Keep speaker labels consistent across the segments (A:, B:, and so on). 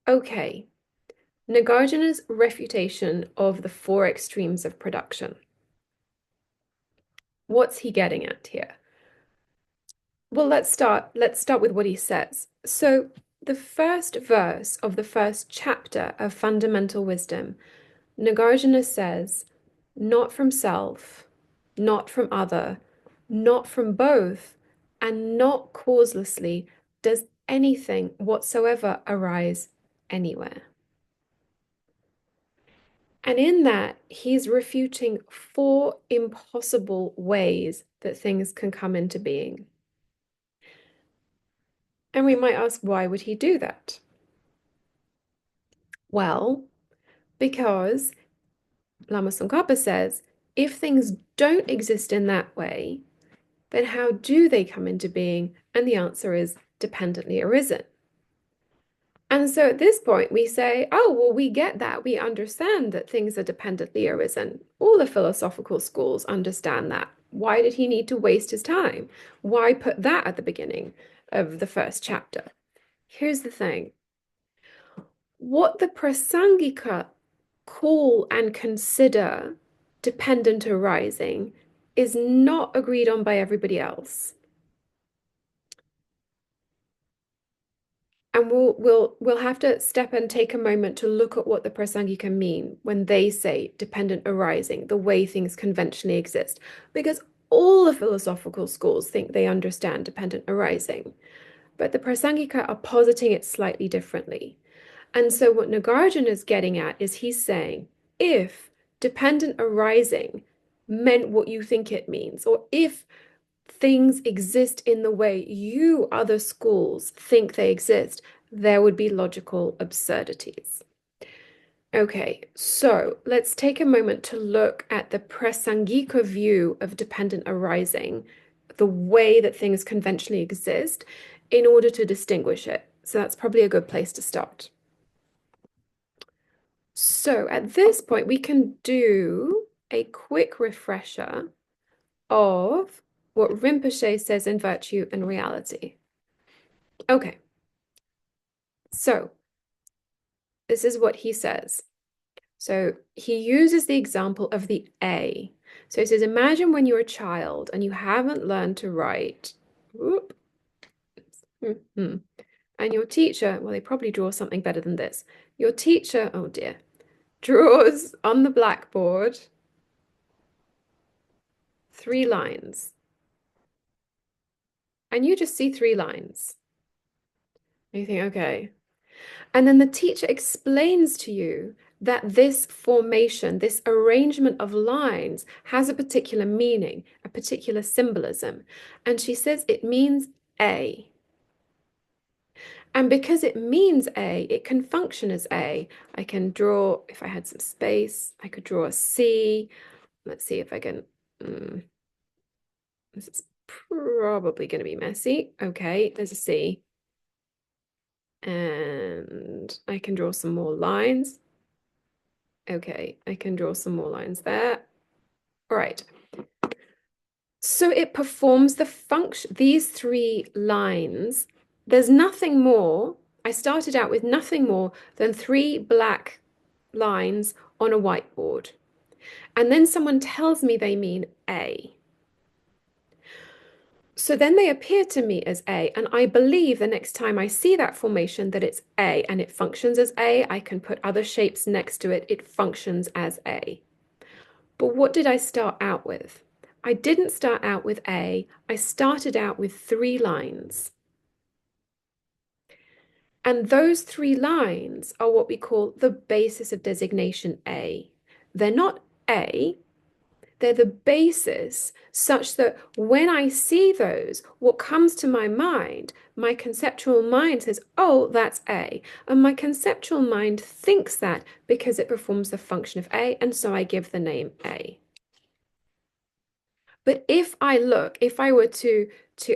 A: Okay, Nagarjuna's refutation of the four extremes of production. What's he getting at here? Well, let's start with what he says. So, the first verse of the first chapter of Fundamental Wisdom, Nagarjuna says, not from self, not from other, not from both, and not causelessly does anything whatsoever arise anywhere. And in that, he's refuting four impossible ways that things can come into being. And we might ask, why would he do that? Well, because Lama Tsongkhapa says, if things don't exist in that way, then how do they come into being? And the answer is dependently arisen. And so at this point, we say, oh, well, we get that. We understand that things are dependently arisen. All the philosophical schools understand that. Why did he need to waste his time? Why put that at the beginning of the first chapter? Here's the thing. What the Prasangika call and consider dependent arising is not agreed on by everybody else. And we'll have to step and take a moment to look at what the Prasangika mean when they say dependent arising, the way things conventionally exist, because all the philosophical schools think they understand dependent arising, but the Prasangika are positing it slightly differently. And so what Nagarjuna is getting at is he's saying, if dependent arising meant what you think it means, or if things exist in the way you other schools think they exist, there would be logical absurdities. Okay, so let's take a moment to look at the Prasangika view of dependent arising, the way that things conventionally exist, in order to distinguish it. So that's probably a good place to start. So at this point, we can do a quick refresher of what Rinpoche says in Virtue and Reality. Okay, so this is what he says. So he uses the example of the A. So he says, imagine when you're a child and you haven't learned to write. Whoop. And your teacher, well, they probably draw something better than this. Your teacher, oh dear, draws on the blackboard 3 lines. And you just see 3 lines. And you think, okay. And then the teacher explains to you that this formation, this arrangement of lines has a particular meaning, a particular symbolism. And she says it means A. And because it means A, it can function as A. I can draw, if I had some space, I could draw a C. Let's see if I can. This is probably going to be messy. Okay, there's a C. And I can draw some more lines. Okay, I can draw some more lines there. All right. So it performs the function, these 3 lines. There's nothing more. I started out with nothing more than 3 black lines on a whiteboard. And then someone tells me they mean A. So then they appear to me as A, and I believe the next time I see that formation that it's A and it functions as A. I can put other shapes next to it. It functions as A. But what did I start out with? I didn't start out with A. I started out with 3 lines. And those 3 lines are what we call the basis of designation A. They're not A, they're the basis such that when I see those, what comes to my mind, my conceptual mind says, oh, that's A. And my conceptual mind thinks that because it performs the function of A, and so I give the name A. But if I were to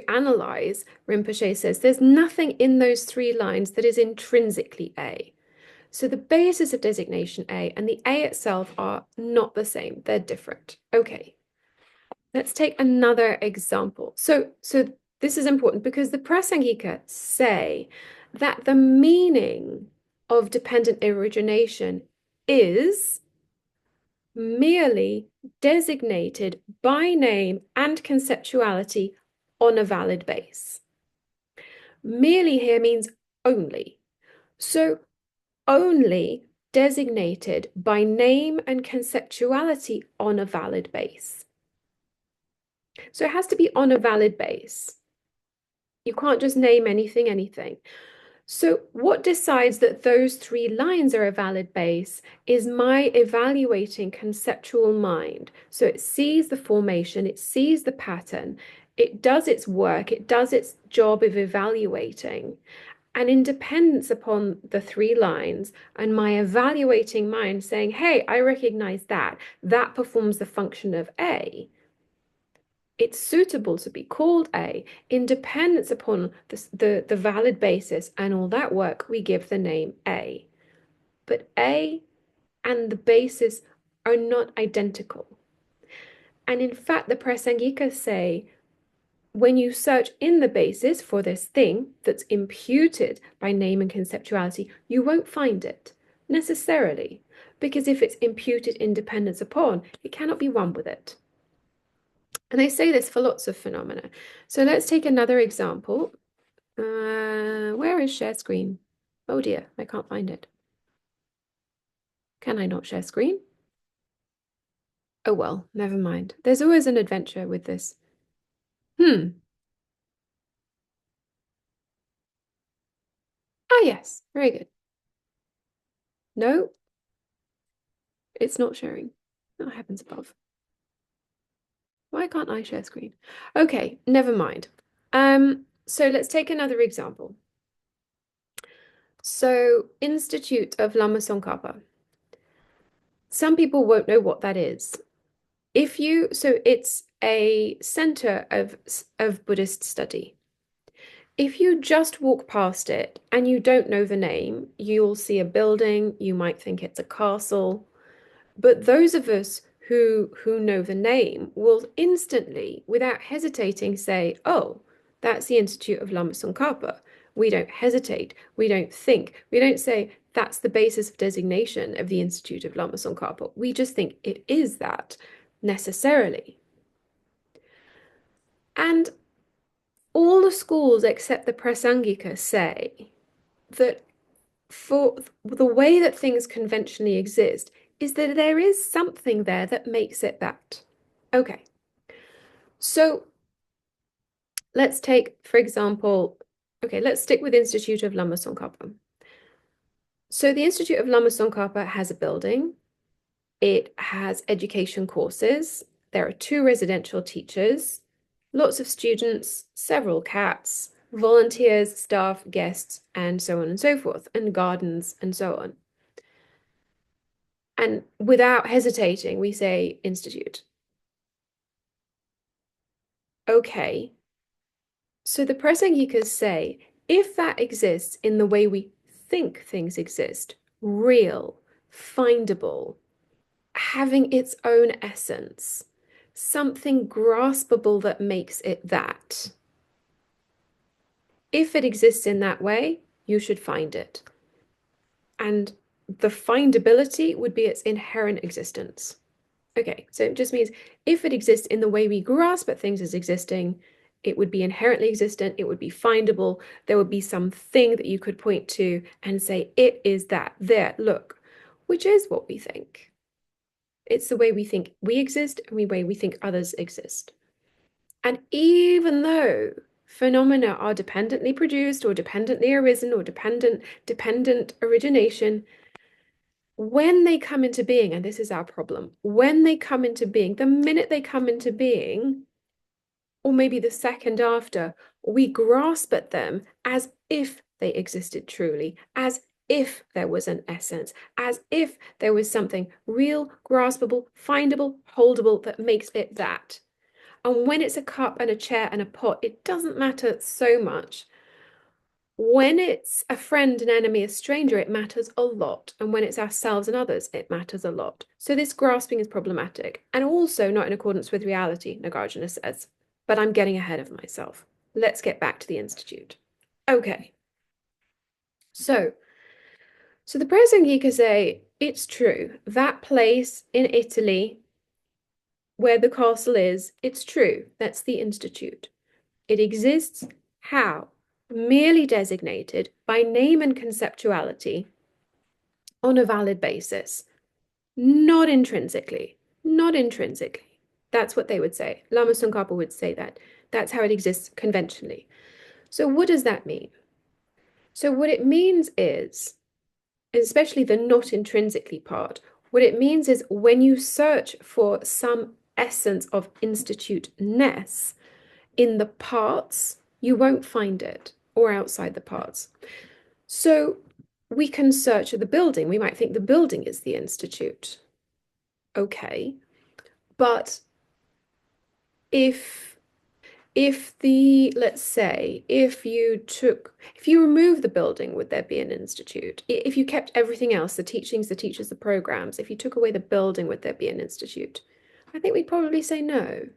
A: analyze, Rinpoche says there's nothing in those 3 lines that is intrinsically A. So the basis of designation A and the A itself are not the same. They're different. Okay, let's take another example. So this is important because the Prasangika say that the meaning of dependent origination is merely designated by name and conceptuality on a valid base. Merely here means only. So only designated by name and conceptuality on a valid base. So it has to be on a valid base. You can't just name anything. So what decides that those three lines are a valid base is my evaluating conceptual mind. So it sees the formation, it sees the pattern, it does its work, it does its job of evaluating. And in dependence upon the three lines and my evaluating mind saying, hey, I recognize that performs the function of A, it's suitable to be called A. In dependence upon the valid basis and all that work, we give the name A. But A and the basis are not identical. And in fact, the Prasangika say, when you search in the basis for this thing that's imputed by name and conceptuality, you won't find it necessarily, because if it's imputed in dependence upon, it cannot be one with it. And they say this for lots of phenomena. So let's take another example. Where is share screen? Oh dear, I can't find it. Can I not share screen? Oh well, never mind. There's always an adventure with this. Ah yes, very good. No, it's not sharing. That happens above. Why can't I share screen? Okay, never mind. So let's take another example. So, Institute of Lama Tsongkhapa. Some people won't know what that is. So it's a center of Buddhist study. If you just walk past it and you don't know the name, you'll see a building, you might think it's a castle. But those of us who know the name will instantly, without hesitating, say, oh, that's the Institute of Lama Tsongkhapa. We don't hesitate. We don't think. We don't say, that's the basis of designation of the Institute of Lama Tsongkhapa. We just think it is that necessarily. And all the schools except the Prasangika say that for the way that things conventionally exist is that there is something there that makes it that. Okay, so let's take, for example, let's stick with Institute of Lama Tsongkhapa. So the Institute of Lama Tsongkhapa has a building. It has education courses. There are 2 residential teachers, lots of students, several cats, volunteers, staff, guests, and so on and so forth, and gardens and so on. And without hesitating, we say institute. Okay. So the Prasangikas say, if that exists in the way we think things exist, real, findable, having its own essence, something graspable that makes it that. If it exists in that way, you should find it. And the findability would be its inherent existence. Okay, so it just means if it exists in the way we grasp at things as existing, it would be inherently existent, it would be findable, there would be something that you could point to and say, it is that, there, look, which is what we think. It's the way we think we exist and the way we think others exist. And even though phenomena are dependently produced or dependently arisen or dependent origination, when they come into being, and this is our problem, when they come into being, the minute they come into being, or maybe the second after, we grasp at them as if they existed truly, as if there was an essence, as if there was something real, graspable, findable, holdable that makes it that. And when it's a cup and a chair and a pot, it doesn't matter so much. When it's a friend, an enemy, a stranger, it matters a lot. And when it's ourselves and others, it matters a lot. So this grasping is problematic and also not in accordance with reality, Nagarjuna says. But I'm getting ahead of myself. Let's get back to the Institute. Okay. So So the Prasangika say it's true. That place in Italy where the castle is, it's true. That's the institute. It exists how? Merely designated by name and conceptuality on a valid basis, not intrinsically. Not intrinsically. That's what they would say. Lama Tsongkhapa would say that. That's how it exists conventionally. So what does that mean? So what it means is, especially the not intrinsically part, what it means is when you search for some essence of institute-ness in the parts, you won't find it, or outside the parts. So we can search at the building. We might think the building is the institute. Okay. But if let's say, if you remove the building, would there be an institute? If you kept everything else, the teachings, the teachers, the programs, if you took away the building, would there be an institute? I think we'd probably say no.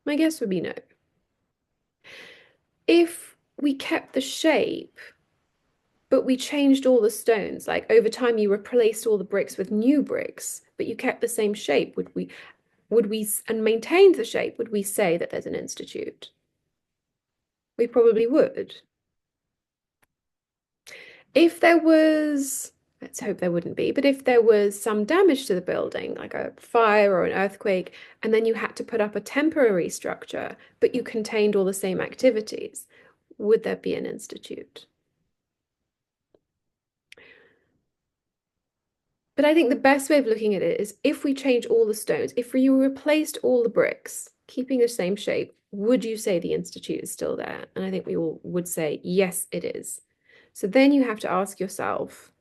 A: My guess would be no. If we kept the shape, but we changed all the stones, like over time you replaced all the bricks with new bricks, but you kept the same shape, would we and maintained the shape, would we say that there's an institute? We probably would. If there was, let's hope there wouldn't be, but if there was some damage to the building, like a fire or an earthquake, and then you had to put up a temporary structure, but you contained all the same activities, would there be an institute? But I think the best way of looking at it is if we change all the stones, if you replaced all the bricks, keeping the same shape, would you say the institute is still there? And I think we all would say, yes, it is. So then you have to ask yourself,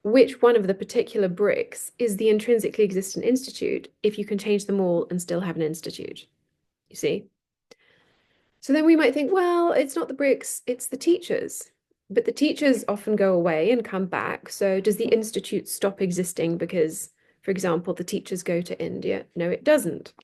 A: which one of the particular bricks is the intrinsically existent institute if you can change them all and still have an institute? You see? So then we might think, well, it's not the bricks, it's the teachers. But the teachers often go away and come back. So does the institute stop existing because, for example, the teachers go to India? No, it doesn't.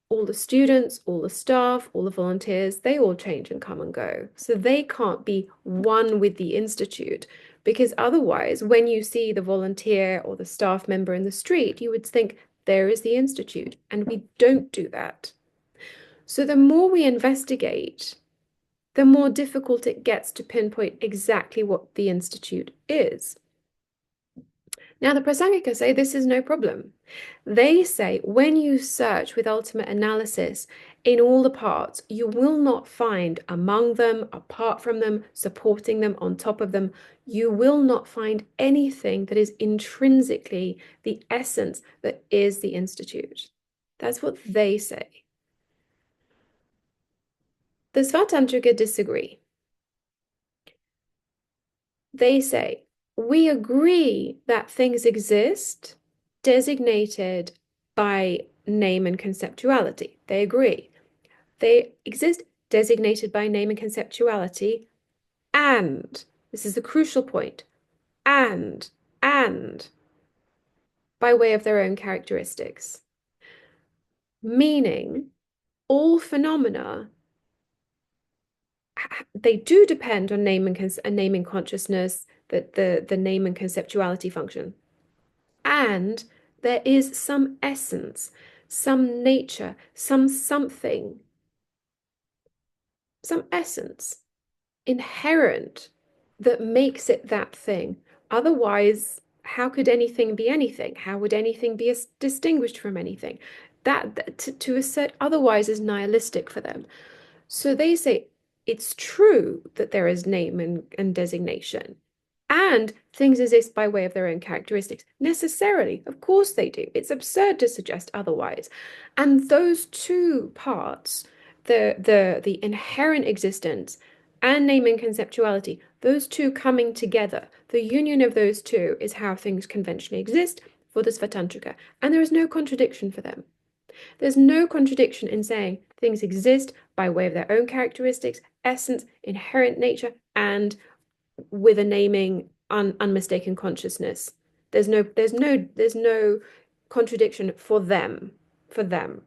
A: All the students, all the staff, all the volunteers, they all change and come and go. So they can't be one with the institute because otherwise, when you see the volunteer or the staff member in the street, you would think there is the institute, and we don't do that. So the more we investigate, the more difficult it gets to pinpoint exactly what the institute is. Now, the Prasangika say this is no problem. They say when you search with ultimate analysis in all the parts, you will not find among them, apart from them, supporting them, on top of them, you will not find anything that is intrinsically the essence that is the institute. That's what they say. The Svatantrika disagree. They say, we agree that things exist designated by name and conceptuality. They agree. They exist designated by name and conceptuality, and, this is the crucial point, and by way of their own characteristics. Meaning, all phenomena, they do depend on name and naming consciousness, the name and conceptuality function. And there is some essence, some nature, something, some essence inherent that makes it that thing. Otherwise, how could anything be anything? How would anything be distinguished from anything? That to assert otherwise is nihilistic for them. So they say it's true that there is name and designation, and things exist by way of their own characteristics. Necessarily, of course they do. It's absurd to suggest otherwise. And those two parts, the inherent existence and name and conceptuality, those two coming together, the union of those two is how things conventionally exist for the Svatantrika. And there is no contradiction for them. There's no contradiction in saying things exist by way of their own characteristics, essence, inherent nature, and with a naming unmistaken consciousness. There's no contradiction for them, for them.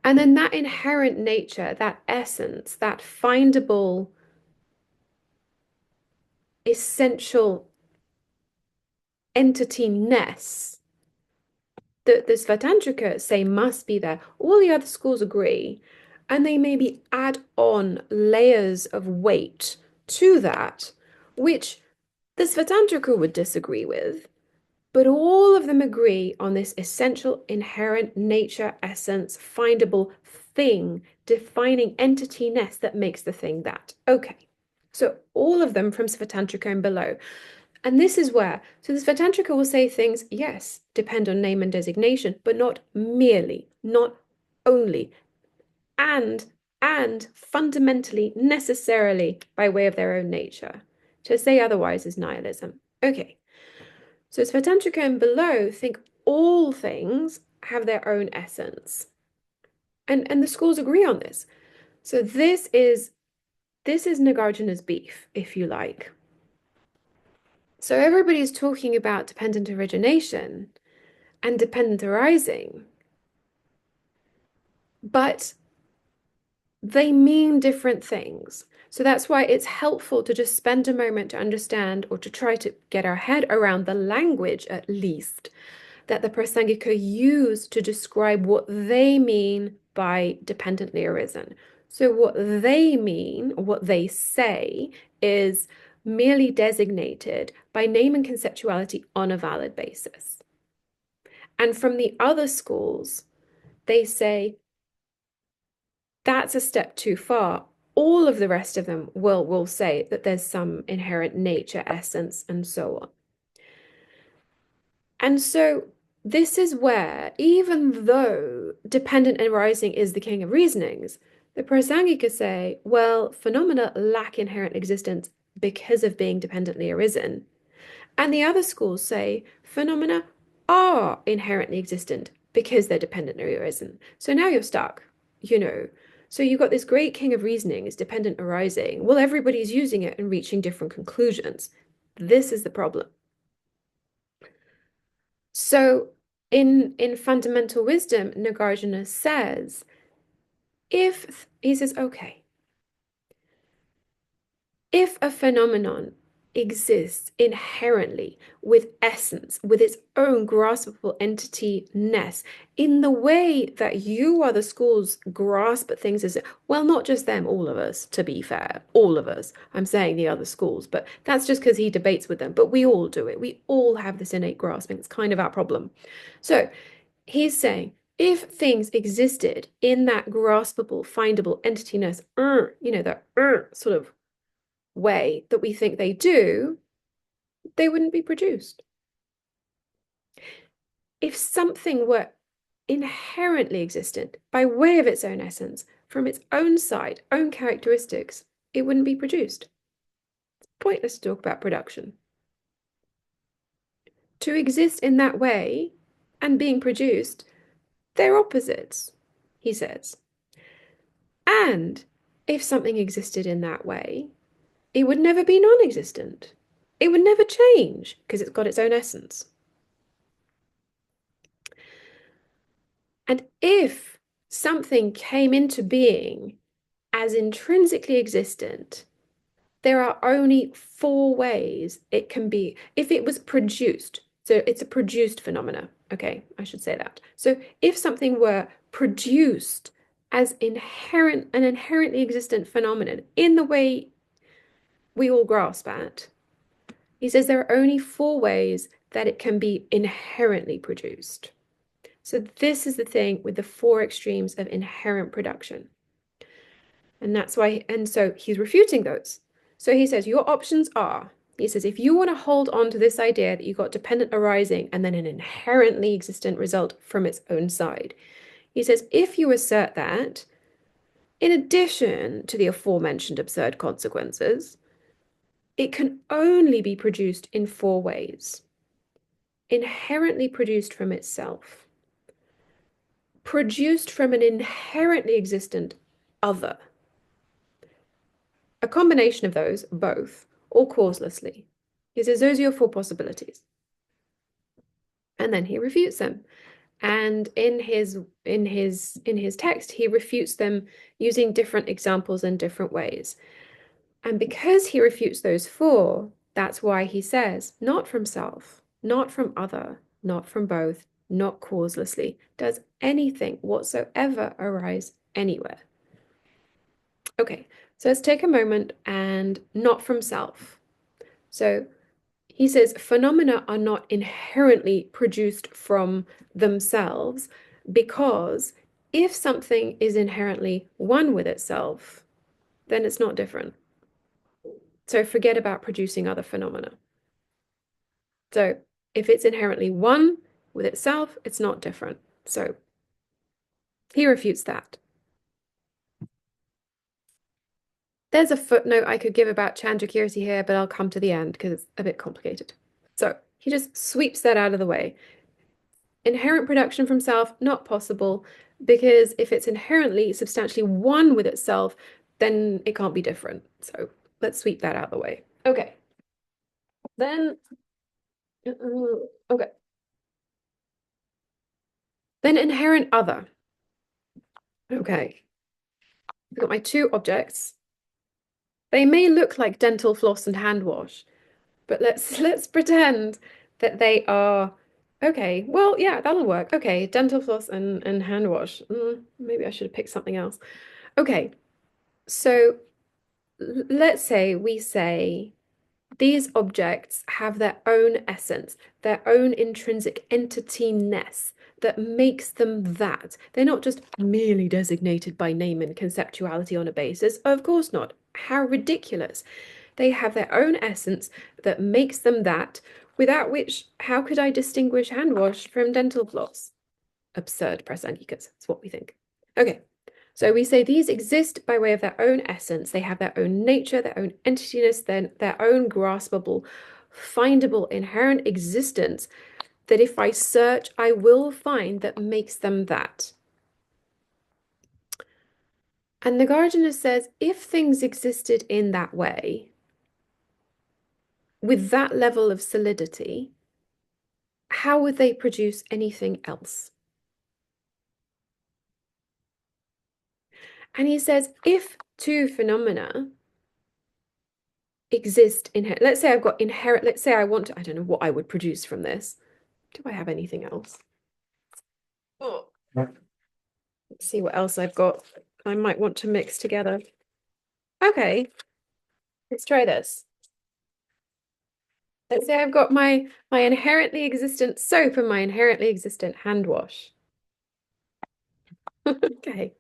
A: And then that inherent nature, that essence, that findable essential entity-ness that the Svatantrika say must be there. All the other schools agree, and they maybe add on layers of weight to that, which the Svatantrika would disagree with. But all of them agree on this essential, inherent nature, essence, findable thing, defining entity-ness that makes the thing that. Okay. So all of them from Svatantrika and below. And this is where, so the Svatantrika will say things, yes, depend on name and designation, but not merely, not only, and fundamentally, necessarily by way of their own nature. To say otherwise is nihilism. Okay. So Svatantrika and below think all things have their own essence. And the schools agree on this. So this is Nagarjuna's beef, if you like. So everybody's talking about dependent origination and dependent arising, but they mean different things. So that's why it's helpful to just spend a moment to understand or to try to get our head around the language, at least, that the Prasangika use to describe what they mean by dependently arisen. So what they mean, or what they say, is merely designated by name and conceptuality on a valid basis. And from the other schools, they say that's a step too far. All of the rest of them will say that there's some inherent nature, essence, and so on. And so this is where, even though dependent arising is the king of reasonings, the Prasangika say, well, phenomena lack inherent existence because of being dependently arisen. And the other schools say phenomena are inherently existent because they're dependently arisen. So now you're stuck, you know. So you've got this great king of reasoning is dependent arising. Well, everybody's using it and reaching different conclusions. This is the problem. So in fundamental wisdom, Nagarjuna says, if he says, okay, if a phenomenon exists inherently with essence, with its own graspable entity-ness, in the way that you are the schools grasp at things as, well, not just them, all of us, to be fair, all of us. I'm saying the other schools, but that's just because he debates with them. But we all do it. We all have this innate grasping. It's kind of our problem. So he's saying, if things existed in that graspable, findable entity-ness, that sort of way that we think they do, they wouldn't be produced. If something were inherently existent by way of its own essence, from its own side, own characteristics, it wouldn't be produced. It's pointless to talk about production. To exist in that way and being produced, they're opposites, he says. And if something existed in that way, it would never be non-existent. It would never change because it's got its own essence. And if something came into being as intrinsically existent, there are only four ways it can be. If it was produced, so it's a produced phenomena. Okay, I should say that. So if something were produced as an inherently existent phenomenon in the way we all grasp at, he says there are only four ways that it can be inherently produced. So this is the thing with the four extremes of inherent production. And that's why, and so he's refuting those. So he says, your options are, he says, if you want to hold on to this idea that you've got dependent arising and then an inherently existent result from its own side, he says, if you assert that, in addition to the aforementioned absurd consequences, it can only be produced in four ways. Inherently produced from itself, produced from an inherently existent other, a combination of those, both, or causelessly. He says those are your four possibilities. And then he refutes them. And in his text, he refutes them using different examples in different ways. And because he refutes those four, That's why he says, not from self, not from other, not from both, not causelessly, does anything whatsoever arise anywhere. Okay, so let's take a moment and not from self. So he says phenomena are not inherently produced from themselves because if something is inherently one with itself, then it's not different. So forget about producing other phenomena. So if it's inherently one with itself, it's not different. So he refutes that. There's a footnote I could give about Chandrakirti here, but I'll come to the end because it's a bit complicated. So he just sweeps that out of the way. Inherent production from self, not possible, because if it's inherently substantially one with itself, then it can't be different. So let's sweep that out of the way. Okay. Then, okay. Then inherent other. Okay. I've got my two objects. They may look like dental floss and hand wash, but let's pretend that they are okay. Well, yeah, that'll work. Okay, dental floss and hand wash. Maybe I should have picked something else. Okay, so let's say we say these objects have their own essence, their own intrinsic entity-ness that makes them that. They're not just merely designated by name and conceptuality on a basis. Of course not. How ridiculous. They have their own essence that makes them that, without which, how could I distinguish hand wash from dental floss? Absurd prasangikas. That's what we think. Okay. So we say these exist by way of their own essence. They have their own nature, their own entityness, then their own graspable, findable, inherent existence that if I search, I will find that makes them that. And Nagarjuna says, if things existed in that way, with that level of solidity, how would they produce anything else? And he says, if two phenomena exist in, let's say I've got inherent, let's say I want to, I don't know what I would produce from this. Do I have anything else? Oh, let's see what else I've got. I might want to mix together. Okay, let's try this. Let's say I've got my inherently existent soap and my inherently existent hand wash. Okay,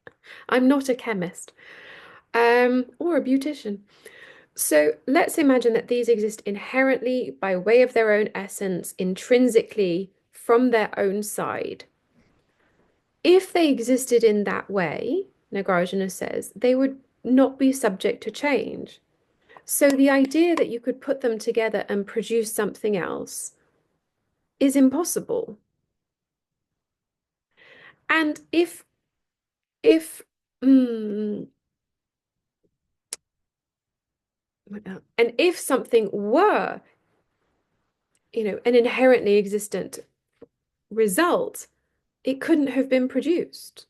A: I'm not a chemist, or a beautician. So let's imagine that these exist inherently by way of their own essence, intrinsically from their own side. If they existed in that way, Nagarjuna says, they would not be subject to change. So the idea that you could put them together and produce something else is impossible. And if mm, and if something were, an inherently existent result, it couldn't have been produced.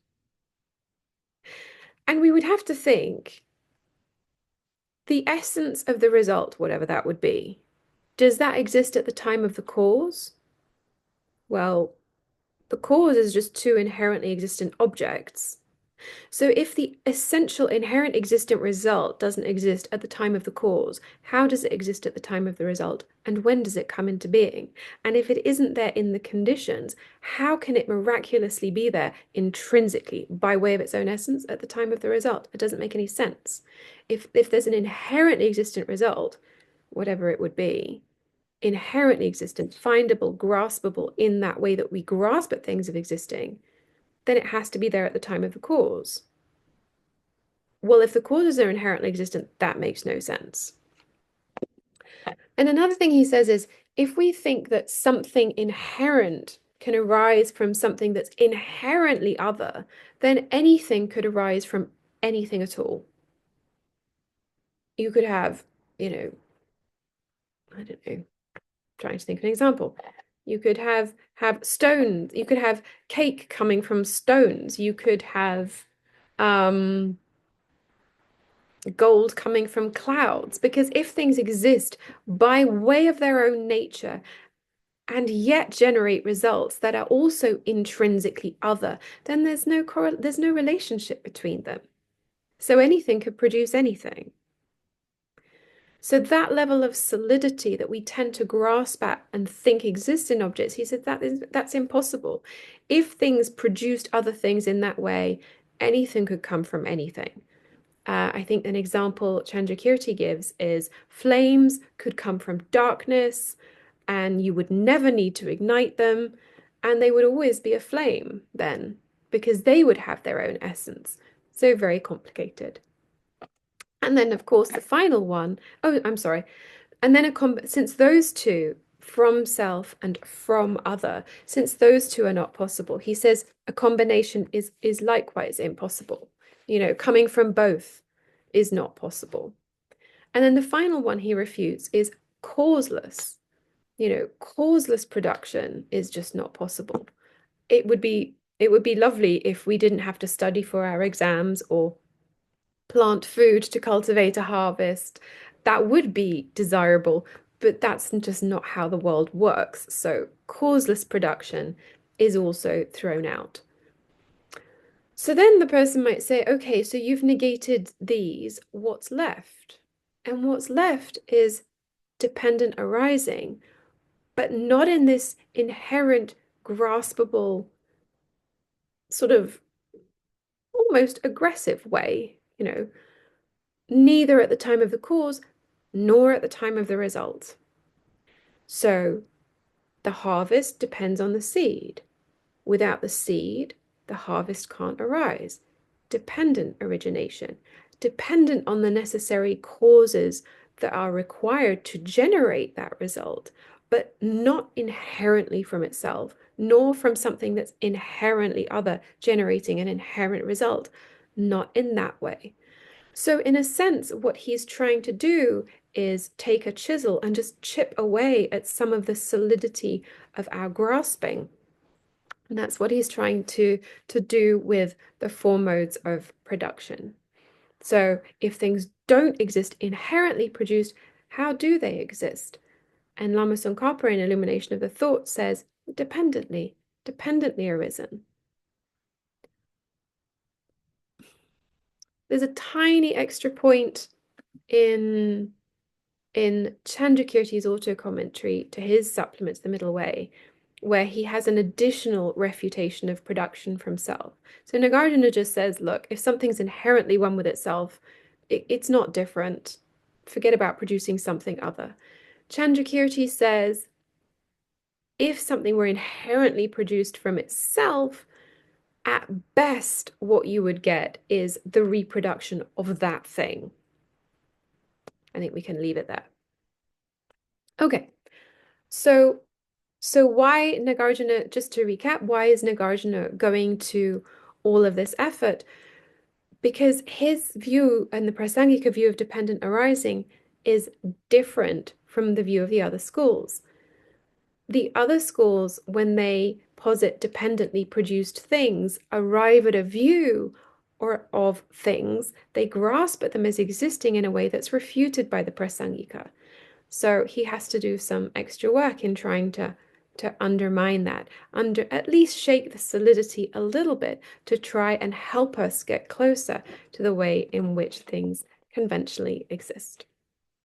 A: And we would have to think the essence of the result, whatever that would be, does that exist at the time of the cause? Well, the cause is just two inherently existent objects. So if the essential inherent existent result doesn't exist at the time of the cause, how does it exist at the time of the result? And when does it come into being? And if it isn't there in the conditions, how can it miraculously be there intrinsically by way of its own essence at the time of the result? It doesn't make any sense. If there's an inherently existent result, whatever it would be, inherently existent, findable, graspable in that way that we grasp at things of existing, then it has to be there at the time of the cause. Well, if the causes are inherently existent, that makes no sense. And another thing he says is, if we think that something inherent can arise from something that's inherently other, then anything could arise from anything at all. You could have, I don't know, trying to think of an example. You could have stones. You could have cake coming from stones. You could have gold coming from clouds. Because if things exist by way of their own nature and yet generate results that are also intrinsically other, then there's no relationship between them. So anything could produce anything. So that level of solidity that we tend to grasp at and think exists in objects, he said that's impossible. If things produced other things in that way, anything could come from anything. I think an example Chandrakirti gives is flames could come from darkness, and you would never need to ignite them, and they would always be a flame then, because they would have their own essence. So very complicated. And then, of course, the final one, oh, I'm sorry. And then since those two, from self and from other, since those two are not possible, he says a combination is likewise impossible. Coming from both is not possible. And then the final one he refutes is causeless. Causeless production is just not possible. It would be lovely if we didn't have to study for our exams or plant food to cultivate a harvest. That would be desirable, but that's just not how the world works. So causeless production is also thrown out. So then the person might say, okay, so you've negated these, what's left? And what's left is dependent arising, but not in this inherent, graspable, sort of almost aggressive way, neither at the time of the cause nor at the time of the result. So the harvest depends on the seed. Without the seed, the harvest can't arise. Dependent origination, dependent on the necessary causes that are required to generate that result, but not inherently from itself, nor from something that's inherently other, generating an inherent result. Not in that way. So, in a sense, what he's trying to do is take a chisel and just chip away at some of the solidity of our grasping. And that's what he's trying to do with the four modes of production. So, if things don't exist inherently produced, how do they exist? And Lama Tsongkhapa in Illumination of the Thought says, dependently arisen. There's a tiny extra point in Chandrakirti's auto commentary to his supplements, The Middle Way, where he has an additional refutation of production from self. So Nagarjuna just says, look, if something's inherently one with itself, it's not different. Forget about producing something other. Chandrakirti says, if something were inherently produced from itself, at best, what you would get is the reproduction of that thing. I think we can leave it there. Okay, so why Nagarjuna, just to recap, why is Nagarjuna going to all of this effort? Because his view and the Prasangika view of dependent arising is different from the view of the other schools. The other schools, when they posit dependently produced things, arrive at a view or of things, they grasp at them as existing in a way that's refuted by the Prasangika. So he has to do some extra work in trying to undermine that, at least shake the solidity a little bit to try and help us get closer to the way in which things conventionally exist.